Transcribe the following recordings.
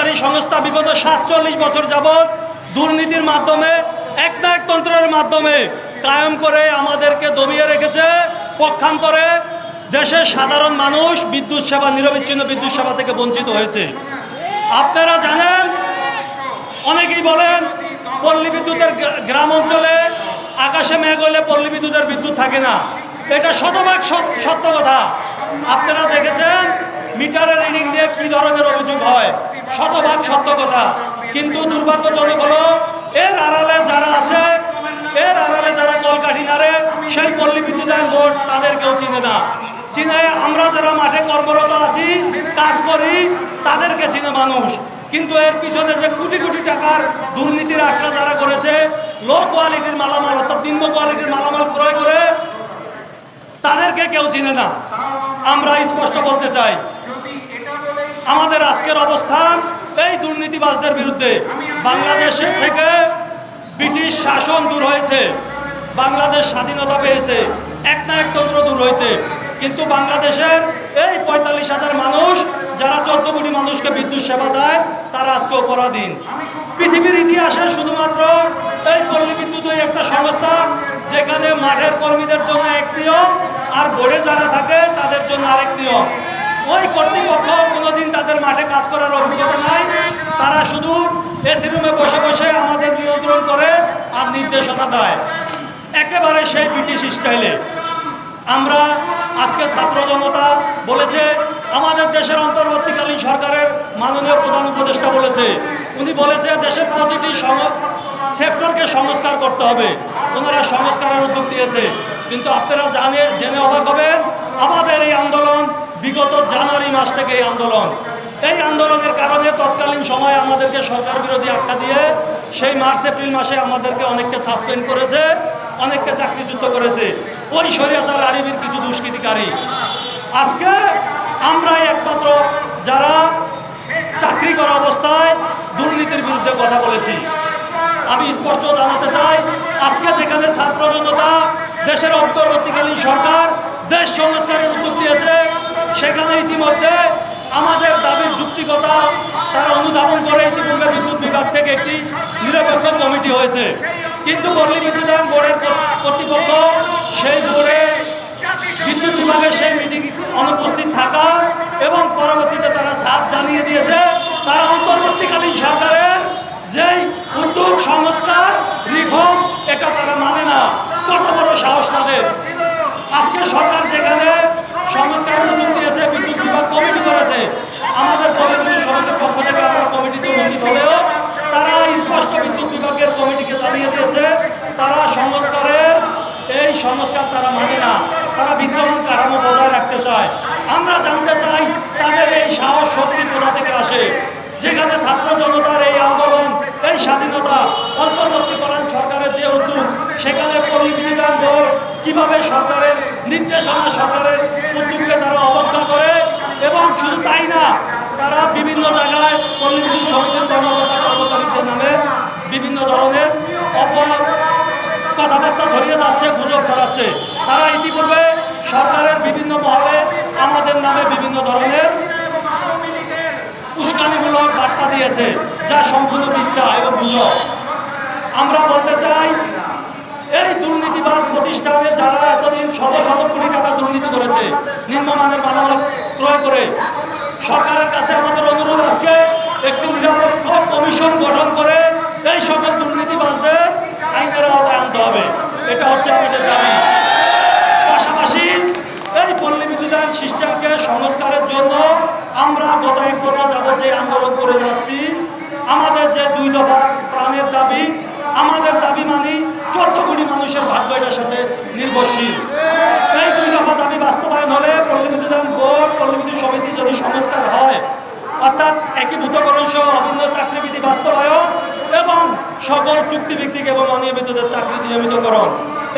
বেসরকারি সংস্থা বিগত ৪৭ বছর যাবৎ দুর্নীতির মাধ্যমে একনায়কতন্ত্রের মাধ্যমে কায়েম করে আমাদেরকে দমিয়ে রেখেছে। পক্ষান্তরে দেশের সাধারণ মানুষ বিদ্যুৎ সেবা, নিরবিচ্ছিন্ন বিদ্যুৎ সেবা থেকে বঞ্চিত হয়েছে। আপনারা জানেন, অনেকেই বলেন পল্লী বিদ্যুতের গ্রাম অঞ্চলে আকাশে মেঘ হলে পল্লী বিদ্যুতের বিদ্যুৎ থাকে না। এটা শতভাগ সত্য কথা। আপনারা দেখেছেন মিটারের রিডিং নিয়ে কি ধরনের অভিযোগ হয়, শতভাগ সত্য কথা। কিন্তু দুর্ভাগ্যজনক হলো এর আড়ালে যারা আছে, এর আড়ালে যারা কলকাঠি নাড়ে, সেই পল্লী বিদ্যুতায়ন বোর্ড তাদেরকেও চিনে না। চিনে আমরা যারা মাঠে কর্মরত আছি, কাজ করি, তাদেরকে চিনে মানুষ। কিন্তু এর পিছনে যে কোটি কোটি টাকার দুর্নীতির আখড়া যারা করেছে, লো কোয়ালিটির মালামাল অর্থাৎ নিম্ন কোয়ালিটির মালামাল ক্রয় করে, তাদেরকে কেউ চিনে না। আমরা স্পষ্ট বলতে চাই, আমাদের আজকের অবস্থান এই দুর্নীতিবাজদের বিরুদ্ধে। বাংলাদেশে থেকে ব্রিটিশ শাসন দূর হয়েছে, বাংলাদেশ স্বাধীনতা পেয়েছে, একনায়কতন্ত্র দূর হয়েছে, কিন্তু বাংলাদেশের এই ৪৫,০০০ মানুষ যারা ১৪ কোটি মানুষকে বিদ্যুৎ সেবা দেয়, তারা আজকে অপরাধীন। পৃথিবীর ইতিহাসে শুধুমাত্র এই পল্লী বিদ্যুৎ একটা সংস্থা যেখানে মাঠের কর্মীদের জন্য এক নিয়ম আর বোর্ডে যারা থাকে তাদের জন্য আরেক নিয়ম। ওই কর্তৃপক্ষ কোনোদিন তাদের মাঠে কাজ করার অভিজ্ঞতা নাই, তারা শুধু এসি রুমে বসে বসে আমাদের নিয়ন্ত্রণ করে আর নির্দেশনা দেয়, একেবারে সেই ব্রিটিশ স্টাইলে। আমরা আজকে ছাত্র জনতা বলেছে, আমাদের দেশের অন্তর্বর্তীকালীন সরকারের মাননীয় প্রধান উপদেষ্টা বলেছে, উনি বলেছে দেশের প্রতিটি সেক্টরকে সংস্কার করতে হবে, ওনারা সংস্কারের উদ্যোগ দিয়েছে। কিন্তু আপনারা জেনে অবাক হবেন, আমাদের এই আন্দোলন বিগত জানুয়ারি মাস থেকে এই আন্দোলনের কারণে তৎকালীন সময়ে আমাদেরকে সরকার বিরোধী আখ্যা দিয়ে সেই মার্চ এপ্রিল মাসে আমাদেরকে অনেককে সাসপেন্ড করেছে, অনেককে চাকরিচ্যুত করেছে ওই স্বৈরাচার আরিবির কিছু দুষ্কৃতিকারী। আজকে আমরাই একমাত্র যারা চাকরি করা অবস্থায় দুর্নীতির বিরুদ্ধে কথা বলেছি। আমি স্পষ্ট জানাতে চাই, আজকে যেখানে ছাত্র জনতা, দেশের অন্তর্বর্তীকালীন সরকার দেশ সংস্কারের উদ্যোগ দিয়েছে, সেখানে ইতিমধ্যে আমাদের দাবির যুক্তিকতা তারা অনুধাবন করে ইতিপূর্বে বিদ্যুৎ বিভাগ থেকে একটি নিরপেক্ষ কমিটি হয়েছে। কিন্তু পল্লী বিদ্যুতায়ন বোর্ডের কর্তৃপক্ষ সেই বোর্ডে বিদ্যুৎ বিভাগের সেই মিটিং অনুপস্থিত থাকা এবং পরবর্তীতে তারা ছাপ জানিয়ে দিয়েছে তারা অন্তর্বর্তীকালীন সরকারের যেই উদ্যোগ, সংস্কার, রিফর্ম, এটা তারা মানে না। কত বড় সাহস তাদের! আজকে সরকার যেখানে সংস্কারের উদ্যোগ দিয়েছে, বিদ্যুৎ বিভাগ কমিটি করেছে, আমাদের পল্লী বিদ্যুৎ সমিতির পক্ষ থেকে আমরা কমিটিতে উপস্থিত হলেও তারা স্পষ্ট বিদ্যুৎ বিভাগের কমিটিকে জানিয়ে দিয়েছে তারা সংস্কারের এই সংস্কার তারা মানে না, তারা বিদ্যমান কাঠামো বজায় রাখতে চায়। আমরা জানতে চাই তাদের এই সাহস শক্তি কোথা থেকে আসে, যেখানে ছাত্র জনতার এই আন্দোলন, এই স্বাধীনতা, অন্তর্বর্তীকালীন সরকারের যে উদ্যোগ, সেখানে পল্লী বিদ্যুতায়ন বোর্ড কিভাবে সরকারের নির্দেশনা, সরকারের উদ্যোগকে তারা অবজ্ঞা করে। এবং শুধু তাই না, তারা বিভিন্ন জায়গায় পল্লী বিদ্যুৎ সমিতির কর্মকর্তা কর্মচারীদের নামে বিভিন্ন ধরনের কথাবার্তা ছড়িয়ে যাচ্ছে, গুজব ছড়াচ্ছে। তারা ইতিপূর্বে সরকারের বিভিন্ন মহলে আমাদের নামে বিভিন্ন ধরনের উস্কানিমূলক বার্তা দিয়েছে, যা সম্পূর্ণ মিথ্যা এবং গুজব। আমরা বলতে চাই, এই দুর্নীতিবাদ প্রতিষ্ঠানে যারা এতদিন শত শত কোটি টাকা দুর্নীতি করেছে, নিম্নমানের মালামাল ক্রয় করে, সরকারের কাছে আমাদের অনুরোধ, আজকে একটি নিরপেক্ষ কমিশন গঠন করে এই সকল দুর্নীতিবাজদের আইনের আওতায় আনতে হবে। এটা হচ্ছে আমাদের দাবি। পাশাপাশি এই পল্লী বিদ্যুতায়ন সিস্টেমকে সংস্কারের জন্য আমরা গত 1 বছর যাবত যে আন্দোলন করে যাচ্ছি, আমাদের যে 2 দফা প্রাণের দাবি, আমাদের দাবি মানি 14 কোটি মানুষের ভাগ্য এটার সাথে নির্ভরশীল। এই 2 দফা দাবি বাস্তবায়ন হলে পল্লী বিদ্যুতায়ন বোর্ড, পল্লী বিদ্যুৎ সমিতি যদি সংস্কার হয়, অর্থাৎ একীভূতকরণ সহ অভিন্ন চাকরিবিধি বাস্তবায়ন এবং সকল চুক্তিভিত্তিক এবং অনিয়মিতদের চাকরি নিয়মিতকরণ,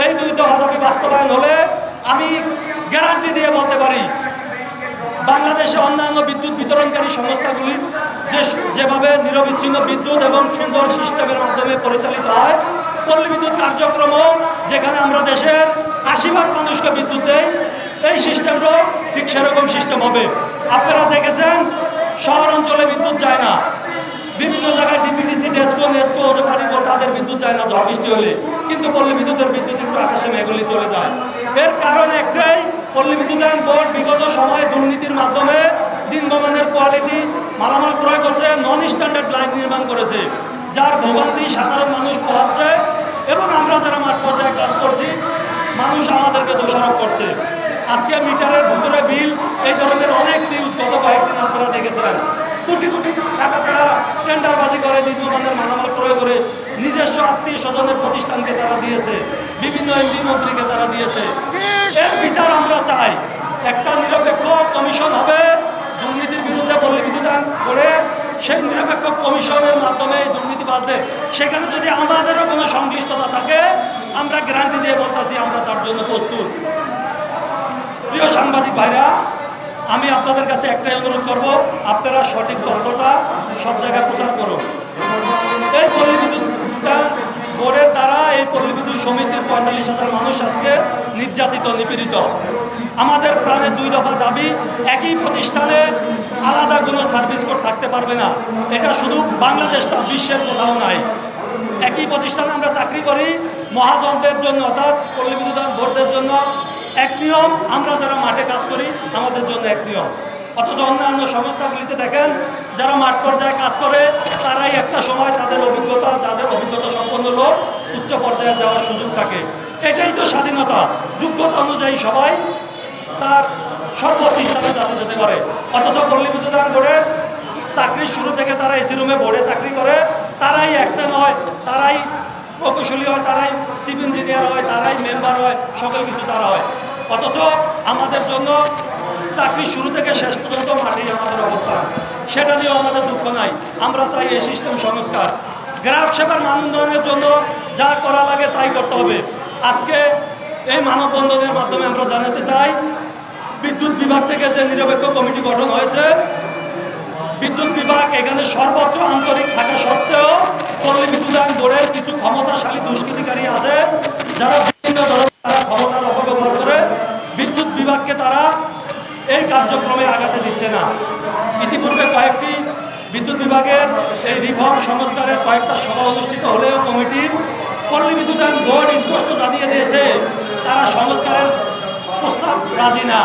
এই 2 দফা দাবি বাস্তবায়ন হলে আমি গ্যারান্টি দিয়ে বলতে পারি, বাংলাদেশে অন্যান্য বিদ্যুৎ বিতরণকারী সংস্থাগুলি যেভাবে নিরবিচ্ছিন্ন বিদ্যুৎ এবং সুন্দর সিস্টেমের মাধ্যমে পরিচালিত হয়, পল্লী বিদ্যুৎ কার্যক্রম যেখানে আমরা দেশের 80% মানুষকে বিদ্যুৎ দেই, এই সিস্টেমটাও ঠিক সেরকম সিস্টেম হবে। আপনারা দেখেছেন শহর অঞ্চলে বিদ্যুৎ যায় না, নেসকো ওজোপাটিকো তাদের বিদ্যুৎ যায় না ঝড় বৃষ্টি হলে, কিন্তু পল্লী বিদ্যুতের বিদ্যুৎ একটু আকাশে মেঘলে চলে যায়। এর কারণ একটাই, পল্লী বিদ্যুতায়ন বোর্ড বিগত সময়ে দুর্নীতির মাধ্যমে দিনগমানের কোয়ালিটি মালামাল ক্রয় করছে, নন স্ট্যান্ডার্ড লাইন নির্মাণ করেছে, যার ভোগান্তি সাধারণ মানুষ পোহাচ্ছে। এবং আমরা যারা মাঠ পর্যায়ে কাজ করছি, মানুষ আমাদেরকে দোষারোপ করছে। আজকে মিটারের ভিতরে বিল, এই ধরনের অনেক নিউজ গত কয়েকদিন আপনারা দেখেছিলেন। কোটি কোটি টাকা তারা টেন্ডারবাজি করে দিনগমানের মালামাল ক্রয় করে নিজস্ব আত্মীয় স্বজনের প্রতিষ্ঠানকে তারা দিয়েছে, বিভিন্ন এমপি মন্ত্রীকে তারা দিয়েছে। এর বিচার আমরা চাই। একটা নিরপেক্ষ কমিশন হবে দুর্নীতির বিরুদ্ধে পল্লী বিদ্যুতায়ন করে, সেই নিরপেক্ষ কমিশনের মাধ্যমে দুর্নীতিবাজদের, সেখানে যদি আমাদেরও কোনো সংশ্লিষ্টতা থাকে, আমরা গ্যারান্টি দিয়ে বলতেছি আমরা তার জন্য প্রস্তুত। প্রিয় সাংবাদিক ভাইরা, আমি আপনাদের কাছে একটাই অনুরোধ করব, আপনারা সঠিক তথ্যটা সব জায়গায় প্রচার করুন। এই পল্লী বিদ্যুৎ বোর্ডের দ্বারা এই পল্লী বিদ্যুৎ সমিতির ৪৫,০০০ মানুষ আজকে নির্যাতিত, নিপীড়িত। আমাদের প্রাণের ২ দফা দাবি, একই প্রতিষ্ঠানে আলাদা কোনো সার্ভিস কোড থাকতে পারবে না। এটা শুধু বাংলাদেশ না, বিশ্বের কোথাও নাই। একই প্রতিষ্ঠানে আমরা চাকরি করি, মহাজনদের জন্য অর্থাৎ পল্লী বিদ্যুৎ বোর্ডের জন্য এক নিয়ম, আমরা যারা মাঠে কাজ করি আমাদের জন্য এক নিয়ম। অথচ অন্যান্য সংস্থাগুলিতে দেখেন যারা মাঠ পর্যায়ে কাজ করে তারাই একটা সময় যাদের অভিজ্ঞতা সম্পন্ন লোক উচ্চ পর্যায়ে যাওয়ার সুযোগ থাকে। এটাই তো স্বাধীনতা, যোগ্যতা অনুযায়ী সবাই তার সর্বোচ্চ স্থানে যাতে যেতে পারে। অথচ পল্লী বিদ্যুতায়ন বোর্ডের চাকরির শুরু থেকে তারা এসি রুমে বোর্ডে চাকরি করে, তারাই অ্যাকশন হয়, তারাই প্রকৌশলী হয়, তারাই চিফ ইঞ্জিনিয়ার হয়, তারাই মেম্বার হয়, সকল কিছু তারা হয়। অথচ আমাদের জন্য চাকরি শুরু থেকে শেষ পর্যন্ত মাঠেই আমাদের অবস্থান, সেটা নিয়েও আমাদের দুঃখ নাই। আমরা চাই এই সিস্টেম সংস্কার, গ্রাহক সেবার মান উন্নয়নের জন্য যা করা লাগে তাই করতে হবে। আজকে এই মানববন্ধনের মাধ্যমে আমরা জানাতে চাই, বিদ্যুৎ বিভাগ থেকে যে নিরপেক্ষ কমিটি গঠন হয়েছে, বিদ্যুৎ বিভাগ এখানে সর্বোচ্চ আন্তরিক থাকা সত্ত্বেও পল্লী বিদ্যুতায়ন বোর্ডের কিছু ক্ষমতাশালী দুষ্কৃতিকারী আছে, যারা বিভিন্ন ধরনের ক্ষমতার অপব্যবহার করে বিদ্যুৎ বিভাগকে তারা এই কার্যক্রমে আগাতে দিচ্ছে না। ইতিপূর্বে কয়েকটি বিদ্যুৎ বিভাগের এই রিফর্ম সংস্কারের কয়েকটা সভা অনুষ্ঠিত হলেও কমিটির পল্লী বিদ্যুতায়ন বোর্ড স্পষ্ট জানিয়ে দিয়েছে তারা সংস্কারের প্রস্তাব রাজি না।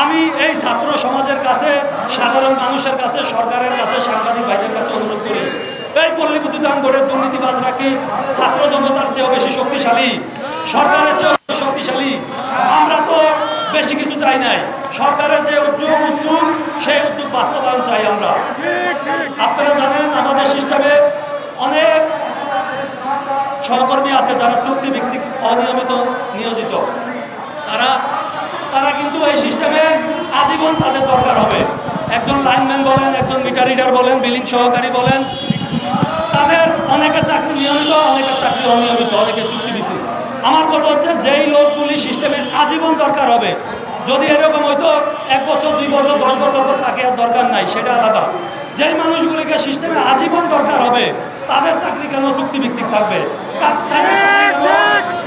আমি এই ছাত্র সমাজের কাছে, সাধারণ মানুষের কাছে, সরকারের কাছে, সাংবাদিক ভাইদের কাছে অনুরোধ করি, এই পল্লী বিদ্যুতায়ন বোর্ডের দুর্নীতিবাজরা কি ছাত্র জনতার চেয়েও বেশি শক্তিশালী, সরকারের চেয়েও শক্তিশালী? আমরা তো বেশি কিছু চাই নাই, সরকারের যে উদ্যোগ সেই উদ্যোগ বাস্তবায়ন চাই আমরা। আপনারা জানেন আমাদের সিস্টেমে অনেক সহকর্মী আছে যারা চুক্তিভিত্তিক অনিয়মিত নিয়োজিত, তারা কিন্তু এই সিস্টেমে আজীবন তাদের দরকার হবে। একজন লাইনম্যান বলেন, একজন মিটার রিডার বলেন, বিলিং সহকারী বলেন, তাদের অনেকে চাকরি নিয়মিত, অনেকে চাকরি অনিয়মিত, অনেকে চুক্তিভিত্তিক। আমার কথা হচ্ছে যেই লোকগুলি সিস্টেমে আজীবন দরকার হবে, যদি এরকম হয়তো 1 বছর 2 বছর 10 বছর পর তাকে আর দরকার নাই, সেটা আলাদা। যেই মানুষগুলিকে সিস্টেমে আজীবন দরকার হবে তাদের চাকরি কেন চুক্তিভিত্তিক থাকবে, তাদের চাকরি কেন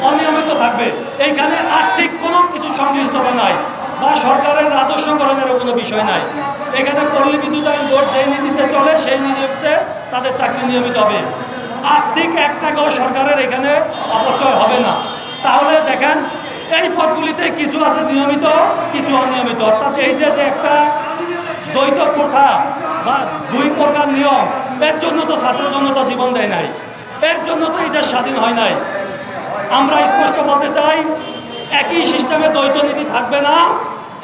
অনিয়মিত থাকবে? এইখানে আর্থিক কোনো কিছু সংশ্লিষ্টতা নাই বা সরকারের রাজস্বকরণেরও কোনো বিষয় নাই। এখানে পল্লী বিদ্যুতায়ন বোর্ড যেই নীতিতে চলে সেই নীতিতে তাদের চাকরি নিয়মিত হবে। আর্থিক 1 টাকাও সরকারের এখানে অপচয় হবে না। তাহলে দেখেন এই পদগুলিতে কিছু আছে নিয়মিত, কিছু অনিয়মিত, অর্থাৎ এই যে একটা দ্বৈত প্রথা বা 2 প্রকার নিয়ম, এর জন্য তো ছাত্র জনতা জীবন দেয় নাই, এর জন্য তো এই দেশ স্বাধীন হয় নাই। আমরা স্পষ্ট বলতে চাই, একই সিস্টেমে দ্বৈত নীতি থাকবে না,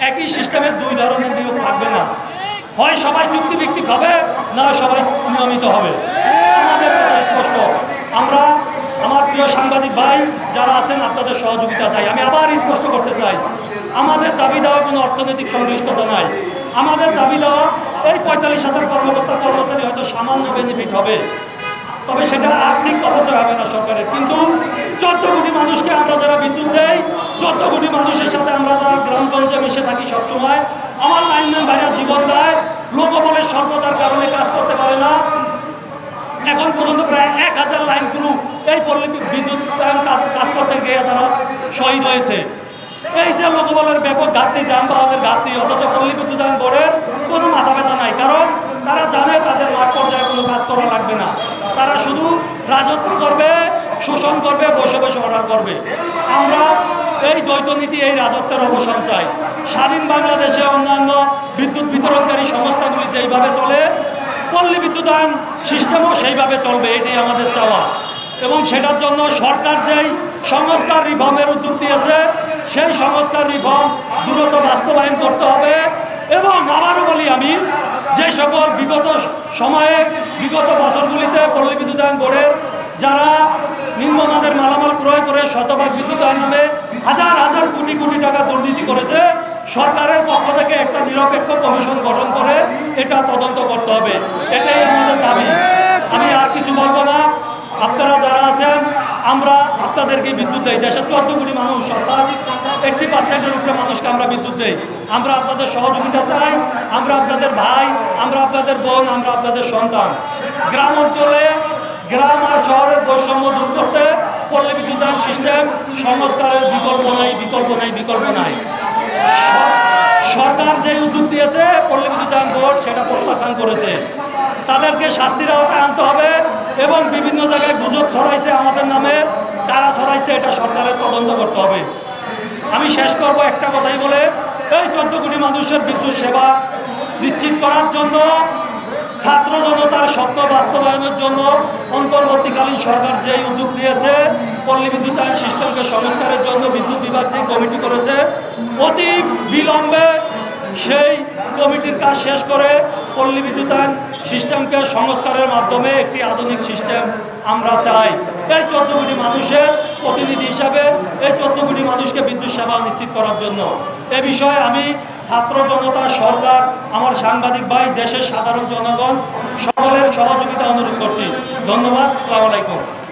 একই সিস্টেমে 2 ধরনের নিয়োগ থাকবে না। হয় সবাই চুক্তিভিত্তিক হবে, না সবাই নিয়মিত হবে। আমাদের কথা স্পষ্ট। আমরা আমার প্রিয় সাংবাদিক ভাই যারা আছেন, আপনাদের সহযোগিতা চাই। আমি আবার স্পষ্ট করতে চাই, আমাদের দাবি দেওয়া কোনো অর্থনৈতিক সংশ্লিষ্টতা নাই। আমাদের দাবি দেওয়া এই ৪৫,০০০ কর্মকর্তা কর্মচারী হয়তো সামান্য বেনিফিট হবে, তবে সেটা আর্থিক অপচয় হবে না সরকারের। কিন্তু 14 কোটি মানুষকে আমরা যারা বিদ্যুৎ দেই, 14 কোটি মানুষের সাথে আমরা যারা গ্রামগঞ্জে মিশে থাকি সবসময়, আমার লাইনম্যান ভাইরা জীবন দেয়, লোকবলের স্বল্পতার কারণে কাজ করতে পারে না। এখন পর্যন্ত প্রায় 1000 লাইন ক্রু এই পল্লী বিদ্যুৎ কাজ করতে গিয়ে তারা শহীদ হয়েছে। এই যে লোকবলের ব্যাপক ঘাটতি, যানবাহনের ঘাটতি, অথচ পল্লী বিদ্যুতায়ন বোর্ডের কোনো মাথা ব্যথা নাই, কারণ তারা জানে তাদের মাঠ পর্যায়ে কোনো কাজ করা লাগবে না। রাজত্ব করবে, শোষণ করবে, বসে বসে অর্ডার করবে। আমরা এই দ্বৈত নীতি, এই রাজত্বের অবসান চাই। স্বাধীন বাংলাদেশে অন্যান্য বিদ্যুৎ বিতরণকারী সংস্থাগুলি যেইভাবে চলে, পল্লী বিদ্যুতায়ন সিস্টেমও সেইভাবে চলবে, এটাই আমাদের চাওয়া। এবং সেটার জন্য সরকার যেই সংস্কার রিফর্মের উদ্যোগ নিয়েছে, সেই সংস্কার রিফর্ম দ্রুত বাস্তবায়ন করতে হবে। এবং আবারও বলি, আমি যে সকল বিগত সময়ে, বিগত বছরগুলিতে পল্লী বিদ্যুতায়ন বোর্ডের যারা নিম্নমানের মালামাল ক্রয় করে শতভাগ বিদ্যুতায়ন নামে হাজার হাজার কোটি কোটি টাকা দুর্নীতি করেছে, সরকারের পক্ষ থেকে একটা নিরপেক্ষ কমিশন গঠন করে এটা তদন্ত করতে হবে। এটাই আমাদের দাবি। আমি আর কিছু বলবো না। আপনারা যারা আছেন, আমরা আপনাদেরকে বিদ্যুৎ দেই। দেশের 14 কোটি মানুষ, অর্থাৎ 80% উপরে মানুষকে আমরা বিদ্যুৎ দেই। আমরা আপনাদের সহযোগিতা চাই। আমরা আপনাদের ভাই, আমরা আপনাদের বোন, আমরা আপনাদের সন্তান। গ্রাম অঞ্চলে, গ্রাম আর শহরের বৈষম্য দূর করতে পল্লী বিদ্যুতায়ন সিস্টেম সংস্কারের বিকল্প নাই, বিকল্প নাই, বিকল্প নাই। সরকার যে উদ্যোগ দিয়েছে পল্লী বিদ্যুতায়ন বোর্ড, সেটা প্রত্যাখ্যান করেছে। তাদেরকে শাস্তির আওতায় আনতে হবে। এবং বিভিন্ন জায়গায় গুজব ছড়াইছে আমাদের নামে, কারা ছড়াইছে এটা সরকারের তদন্ত করতে হবে। আমি শেষ করব একটা কথাই বলে, এই 14 কোটি মানুষের বিদ্যুৎ সেবা নিশ্চিত করার জন্য, ছাত্র জনতার স্বপ্ন বাস্তবায়নের জন্য অন্তর্বর্তীকালীন সরকার যেই উদ্যোগ নিয়েছে, পল্লী বিদ্যুতায়ন সিস্টেমকে সংস্কারের জন্য বিদ্যুৎ বিভাগ যে কমিটি করেছে, অতি বিলম্বে সেই কমিটির কাজ শেষ করে পল্লী বিদ্যুতায়ন সিস্টেমকে সংস্কারের মাধ্যমে একটি আধুনিক সিস্টেম আমরা চাই। এই 14 কোটি মানুষের প্রতিনিধি হিসাবে এই 14 কোটি মানুষকে বিদ্যুৎ সেবা নিশ্চিত করার জন্য এ বিষয়ে আমি ছাত্র জনতা, সরকার, আমার সাংবাদিক ভাই, দেশের সাধারণ জনগণ সকলের সহযোগিতা অনুরোধ করছি। ধন্যবাদ। আসসালামু আলাইকুম।